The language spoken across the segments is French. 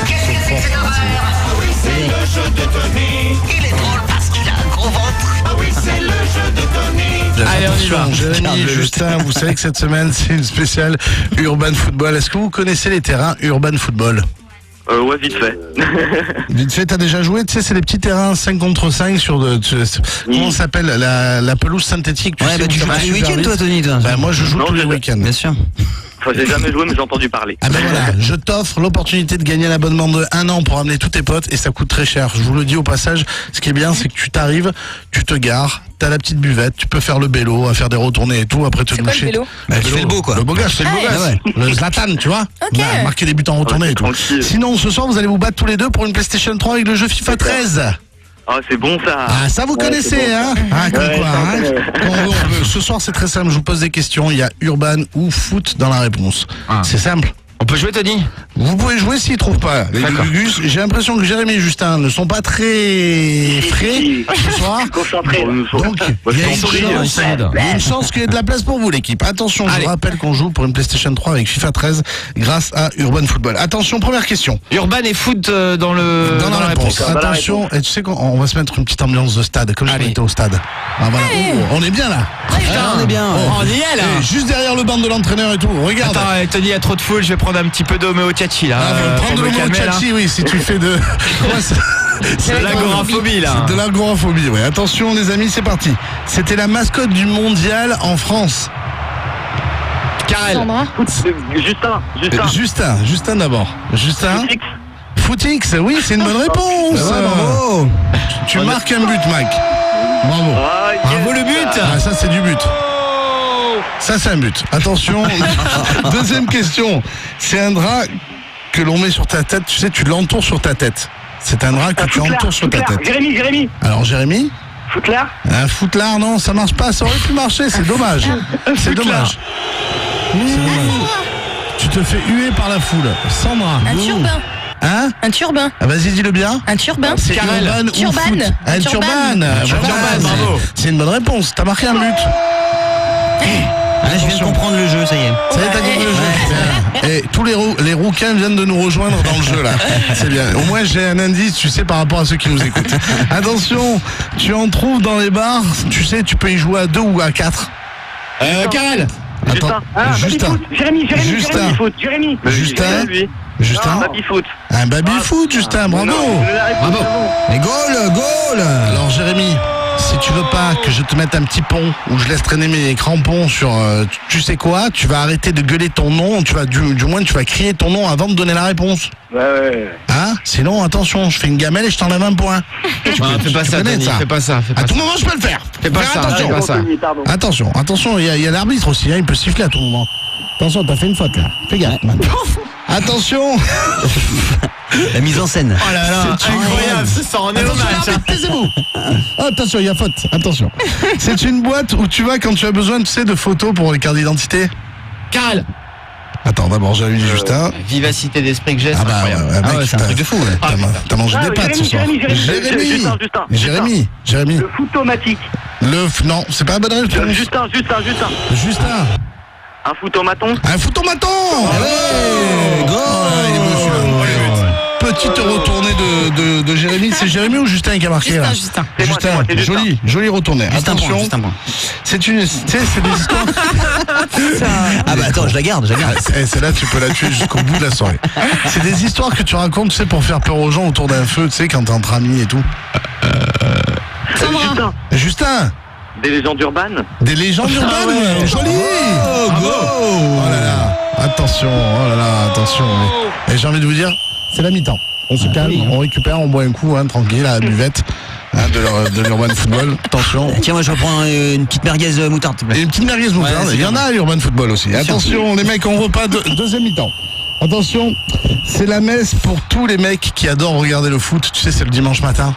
Qu'est-ce que c'est que cette horreur? Oui, c'est le jeu de Tony. Il est drôle parce qu'il a un gros ventre. Ah oui, c'est le jeu de Tony. Allez, on y va. Jérémy et Justin, vous savez que cette semaine, c'est une spéciale Urban Football. Est-ce que vous connaissez les terrains Urban Football ? Ouais, vite fait. Vite fait, t'as déjà joué, tu sais, c'est les petits terrains 5 contre 5 sur comment ça s'appelle, la pelouse synthétique, tu sais, tu où joues ça va tous les super week-ends, vite. toi, Tony, toi. Bah, moi, je joue Non, tous les je- week-ends. Bien sûr. Enfin, j'ai jamais joué, mais j'ai entendu parler. Ah ben voilà, je t'offre l'opportunité de gagner l'abonnement de 1 an pour amener tous tes potes et ça coûte très cher. Je vous le dis au passage, ce qui est bien, c'est que tu t'arrives, tu te gares, t'as la petite buvette, tu peux faire le bélo, faire des retournées et tout, après te C'est quoi le doucher. vélo? Bah, tu fais le beau, quoi. Le beau gosse, c'est le beau Ah, gosse. ouais. Le Zlatan, tu vois. Ok. Bah, marquer des buts en retournée et tout. tranquille. Sinon, ce soir, vous allez vous battre tous les deux pour une PlayStation 3 avec le jeu FIFA 13. Ah, c'est bon ça. Ah, ça vous connaissez, c'est bon. hein? Ah, comme Ouais, quoi, ça, on hein? connaît. Quand on veut. Ce soir, c'est très simple. Je vous pose des questions. Il y a Urban ou foot dans la réponse. Ah. C'est simple. On peut jouer, Tony? Vous pouvez jouer s'ils trouvent pas. Les D'accord. Gugus, j'ai l'impression que Jérémy et Justin ne sont pas très frais ce soir. Concentré. Donc, il y a une chance- il y a une chance qu'il y ait de la place pour vous, l'équipe. Attention, je Allez. vous rappelle qu'on joue pour une PlayStation 3 avec FIFA 13 grâce à Urban Football. Attention, première question. Urban et foot dans Dans la réponse. Dans la Attention, et tu sais qu'on va se mettre une petite ambiance de stade, comme si on Allez. était au stade. Ah, voilà. Oh, on est bien là. Putain, on est bien. On y est, là. Et juste derrière le banc de l'entraîneur et tout. Regarde. Attends, Tony, il y a trop de foule, je vais prendre un petit peu d'homéopathie, là. Ah, prends de pour me calmer, là. l'homochachi, oui, si tu fais de. Comment ça- C'est de l'agoraphobie, là. C'est de l'agoraphobie, oui. Attention, les amis, c'est parti. C'était la mascotte du mondial en France. Karel. Sandra? Justin d'abord. Justin. Fix. Footix, oui, c'est une bonne réponse. Bravo. Tu marques un but, Mike. Bravo. Ah, yes. Bravo le but. Ah, ça, c'est du but. Ça, c'est un but. Attention. Deuxième question. C'est un drap que l'on met sur ta tête. Tu sais, tu l'entoures sur ta tête. C'est un drap que tu entoures sur ta tête. Jérémy. Alors, Jérémy, Foutlard. un foutlard, non, ça marche pas. Ça aurait pu marcher. C'est dommage. C'est dommage. C'est dommage. Tu te fais huer par la foule. Sandra. Un turbin. Hein? Un turbin. Ah, vas-y, dis-le bien. Un turbin. C'est Karel. Urban ou Turban. foot? Un Turban. turban. Turban, Voilà, bravo. c'est une bonne réponse. T'as marqué un but. Ah, je viens de comprendre le jeu, ça y est. Ça y est, t'as compris le jeu. Bien. Et tous les rouquins viennent de nous rejoindre dans le jeu là. C'est bien. Au moins j'ai un indice, tu sais, par rapport à ceux qui nous écoutent. Attention, tu en trouves dans les bars. Tu sais, tu peux y jouer à 2 ou à 4. Karel. Attends, Justin. Jérémy. Justin. Foot. Jérémy. Justin. Lui. Justin. Baby foot. Un baby-foot, Justin. Bravo. Bravo. Et goal. Alors Jérémy, si tu veux pas que je te mette un petit pont où je laisse traîner mes crampons sur tu sais quoi, tu vas arrêter de gueuler ton nom, tu vas du moins tu vas crier ton nom avant de donner la réponse. Ouais. Hein? Sinon attention, je fais une gamelle et je t'enlève un point. Fais pas ça, connais Tony. ça. Fais pas ça. À tout moment je peux le faire. Fais pas ça. attention. Fais pas ça. Pardon. Attention, il y a l'arbitre aussi, hein, il peut siffler à tout moment. Attention, t'as fait une faute là. Fais gaffe. Attention. La mise en scène. Oh là là, C'est incroyable. Ça en est Attention, hommage. l'arbitre, taisez-vous. Attention, il y a faute. Attention. C'est une boîte où tu vas quand tu as besoin, tu sais, de photos pour les cartes d'identité. Karel. Attends, d'abord Jérémy Justin. Vivacité d'esprit que j'ai, c'est Ah bah ouais, incroyable. ouais, mec, Ah ouais, c'est un t'as- truc de fou. Ouais. T'as mangé des pâtes ce soir. Jérémy. Le footomatique. Non, c'est pas la bonne réponse. Justin. Justin. Un footomaton. Un photomaton. Allez, go. Il est beau, celui-là. Petite retournée de Jérémy. C'est Jérémy ou Justin qui a marqué là? Justin. C'est moi, c'est Justin. Joli retournée. Juste un point, Attention, juste un point. c'est des histoires. Ah bah attends, je la garde. Celle-là, tu peux la tuer jusqu'au bout de la soirée. C'est des histoires que tu racontes, tu sais, pour faire peur aux gens autour d'un feu, tu sais, quand t'es entre amis et tout. Sandra. Justin, Des légendes urbaines. des légendes urbaines, joli. Oh là là, attention, attention. Et j'ai envie de vous dire, c'est la mi-temps. On se calme, on récupère, on boit un coup, hein, tranquille, à la buvette de l'Urban Football. Attention. Tiens, moi je reprends une petite merguez moutarde, s'il te Et plaît. une petite merguez moutarde. Ouais, c'est Il y en bien. a à l'Urban Football aussi. sûr. Attention, les mecs, on repas deuxième mi-temps. Attention, c'est la messe pour tous les mecs qui adorent regarder le foot. Tu sais, c'est le dimanche matin.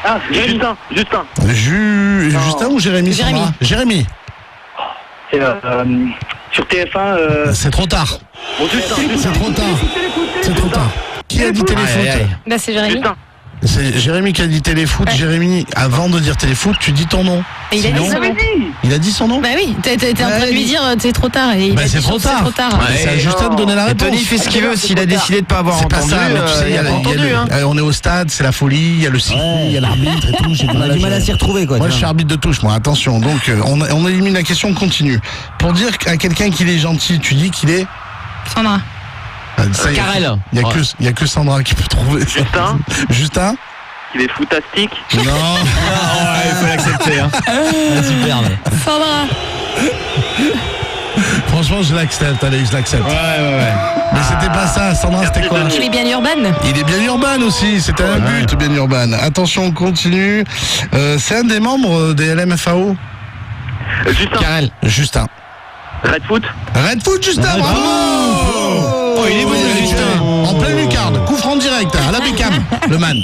Ah, Justin. Justin ou Jérémy? Jérémy. Sandra Jérémy. C'est sur TF1. C'est trop tard. Bon, Justin. C'est trop tard. C'est trop tard. Qui a dit téléfoot? Aïe, aïe, aïe. Bah, c'est Jérémy. Justin. C'est Jérémy qui a dit téléfoot. Ouais. Jérémy, avant de dire téléfoot, tu dis ton nom. Et il a dit Sinon- son nom. Il a dit son nom. Bah oui, t'es en train de lui dire c'est trop tard. Et il Bah, a dit c'est trop tard. C'est trop tard. Ouais, c'est à Justin de donner la Et réponse. Tony fait ce qu'il veut. S'il a décidé de pas avoir C'est pas entendu, ça, mais tu sais, il a pas entendu. le- hein. on est au stade, c'est la folie, il y a le sifflet, il y a l'arbitre et tout. J'ai On a du mal à s'y retrouver, quoi. Moi, tu je suis vois. arbitre de touche, moi. Attention. Donc, on élimine la question, on continue. Pour dire à quelqu'un qu'il est gentil, tu dis qu'il est. Sandra. Ça y est, Carrel. Il y a que Sandra qui peut trouver. ça. Justin. Justin. Il est footastique. Non. Il faut l'accepter. Hein. Superbe. Sandra. Franchement, je l'accepte. Allez, je l'accepte. Ouais. Mais c'était pas ça. Sandra, c'était quoi? Il est bien urbain. Il est bien urbain aussi. C'était un but, bien urbain. Attention, on continue. C'est un des membres des LMFAO. Justin. Carrel. Justin. Redfoot. Redfoot, Justin, Ouais, bravo. Oh, il est bon, Justin. En pleine lucarne, coup franc direct, à la Beckham, le man.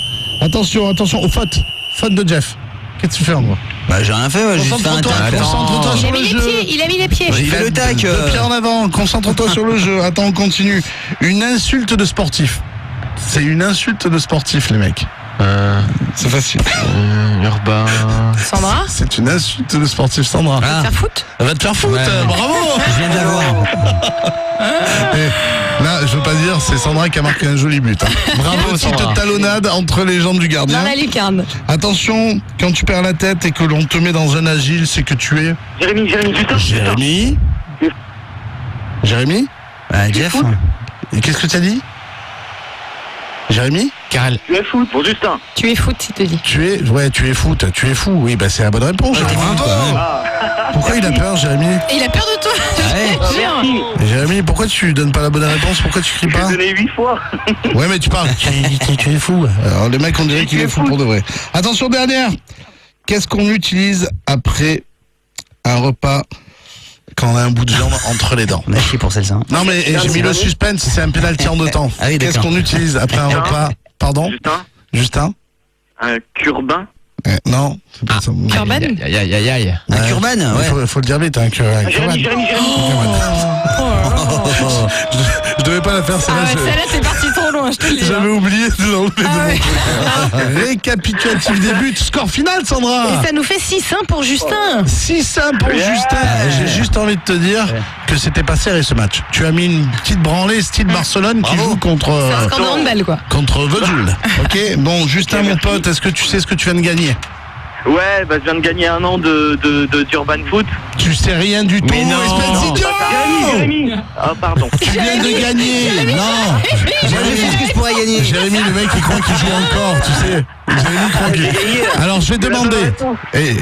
Attention, aux fautes. Faute de Jeff. Qu'est-ce que tu fais en gros? Bah, j'ai rien fait, ouais, juste fait un Concentre-toi, tacle. concentre-toi Il sur a le mis les jeu. pieds. Il a mis les pieds. Il fait le tac. Deux pieds en avant, concentre-toi sur le jeu. Attends, on continue. Une insulte de sportif. C'est une insulte de sportif, les mecs. C'est facile. Urbain. Sandra. C'est une insulte de sportif, Sandra. Ah, Faire foot. Elle va te faire foutre, Ouais. bravo. je viens de la voir. Là, je veux pas dire, c'est Sandra qui a marqué un joli but. Bravo, petite Sandra. talonnade entre les jambes du gardien. Dans la lucarne. Attention, quand tu perds la tête et que l'on te met dans un agile, c'est que tu es... Justin. Jérémy. Jérémy. Bah, Jeff. Et qu'est-ce que tu as dit? Jérémy? Carel. Tu es foot. Pour Justin. Tu es foot, il te dit. Tu es foot, tu es fou. Oui, bah c'est la bonne réponse. Jérémy. Pourquoi il a peur, Jérémy? Et il a peur de toi. Ouais. Jure. Jérémy, pourquoi tu donnes pas la bonne réponse? Pourquoi tu cries Je pas? l'ai donné 8 fois. Ouais, mais tu parles. Tu es fou. Alors, les mecs, on dirait qu'il est fou pour de vrai. Attention, dernière. Qu'est-ce qu'on utilise après un repas quand on a un bout de viande entre les dents? On a chié pour celle-ci. Non, mais j'ai mis le suspense, c'est un pénalty en deux temps. Ah oui, Qu'est-ce d'accord. qu'on utilise après un repas? Pardon? Justin. Justin? Un curbin. Non, c'est pas ça. Urbain. Aïe. Un Curban, ouais. Faut le dire vite, un curban. Jérémy. Je devais pas la faire, Ah celle-là. ouais, celle-là, c'est parti trop loin, je te le dis. J'avais oublié de l'enlever de Ah ouais. mon truc. Récapitulatif des buts. Score final, Sandra. Et ça nous fait 6-1 pour Justin. 6-1 pour Justin. J'ai juste envie de te dire que c'était pas serré ce match. Tu as mis une petite branlée style Barcelone qui joue contre C'est un score de handball, quoi. Vesoul. Ok. Bon, Justin, mon pote, est-ce que tu sais ce que tu viens de gagner? Ouais, bah je viens de gagner un an d'Urban Foot. Tu sais rien du tout. Mais non. Espèce d'idiot. Jérémy. Ah, pardon. Tu viens de gagner. Non. J'ai fait ce que je pourrais gagner. Jérémy, le mec, il croit qu'il joue encore, tu sais. Jérémy croit qu'il... Alors, je vais demander...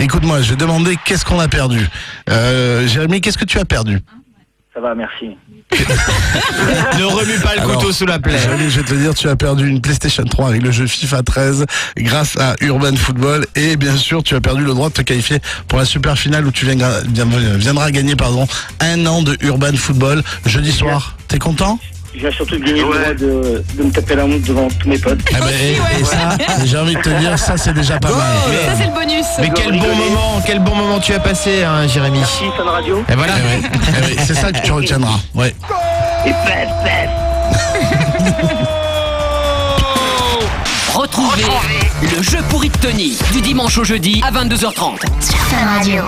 écoute-moi, je vais demander qu'est-ce qu'on a perdu. Jérémy, qu'est-ce que tu as perdu? Ça va, merci. Ne remue pas le couteau sous la plaie. Jérémy, je vais te dire, tu as perdu une PlayStation 3 avec le jeu FIFA 13 grâce à Urban Football. Et bien sûr, tu as perdu le droit de te qualifier pour la super finale où tu viendras gagner un an de Urban Football jeudi soir. T'es content? Je viens surtout de gagner le droit de me taper la honte devant tous mes potes. Eh ben, et ça, j'ai envie de te dire, ça c'est déjà pas mal. Ça, c'est le bonus. Mais quel bon moment tu as passé, hein, Jérémy. Merci, Fun Radio. Et voilà. Eh oui, c'est ça que tu retiendras. Ouais. Et pef. Retrouvez le jeu pourri de Tony du dimanche au jeudi à 22h30. Sur Fun Radio.